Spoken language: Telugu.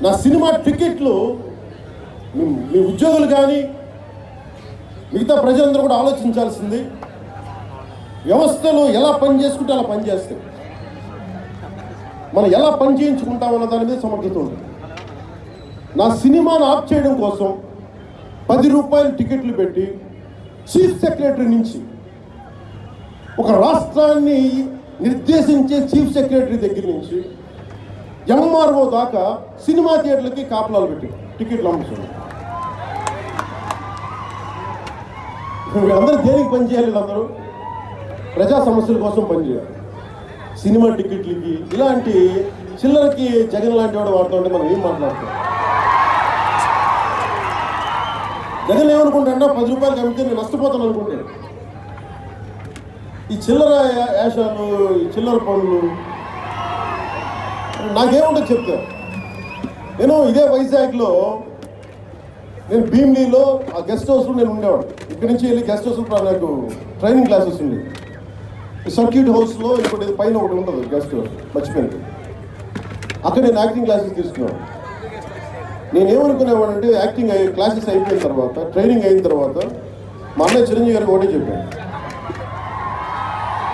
నా సినిమా టికెట్లు మీ ఉద్యోగులు కానీ మిగతా ప్రజలందరూ కూడా ఆలోచించాల్సింది, వ్యవస్థలు ఎలా పని చేసుకుంటే అలా పనిచేస్తాయి, మనం ఎలా పని చేయించుకుంటామన్న దాని మీద సమర్థత ఉంటుంది. నా సినిమాను ఆఫ్ చేయడం కోసం 10 రూపాయలు టికెట్లు పెట్టి చీఫ్ సెక్రటరీ నుంచి ఒక రాష్ట్రాన్ని నిర్దేశించే చీఫ్ సెక్రటరీ దగ్గర నుంచి ఎంఆర్ఓ దాకా సినిమా థియేటర్లకి కాపలాలు పెట్టి టికెట్లు అమ్ముతుంది. వీళ్ళందరూ దేనికి పనిచేయాలి? వీళ్ళందరూ ప్రజా సమస్యల కోసం పనిచేయాలి. సినిమా టికెట్లకి ఇలాంటి చిల్లరకి జగన్ లాంటి వాడు వాడుతూ ఉంటే మనం ఏం మాట్లాడతాం? జగన్ ఏమనుకుంటాడో 10 రూపాయలకి అమ్మితే నేను నష్టపోతాను అనుకుంటాడు. ఈ చిల్లర యాషాలు, ఈ చిల్లర పనులు నాకేముంటుంది చెప్తాను. నేను ఇదే వైజాగ్లో, నేను భీమిలీలో ఆ గెస్ట్ హౌస్లో నేను ఉండేవాడు. ఇక్కడి నుంచి వెళ్ళి గెస్ట్ హౌస్లో నాకు ట్రైనింగ్ క్లాసెస్ ఉంది. సర్క్యూట్ హౌస్లో ఇంకోటి పైన ఒకటి ఉంటుంది గెస్ట్ హౌస్, మర్చిపోయింది. అక్కడ నేను యాక్టింగ్ క్లాసెస్ తీసుకున్నాను. నేనేమనుకునేవాడంటే యాక్టింగ్ క్లాసెస్ అయిపోయిన తర్వాత, ట్రైనింగ్ అయిన తర్వాత మా అన్నయ్య చిరంజీవి గారికి ఒకటే చెప్పాను,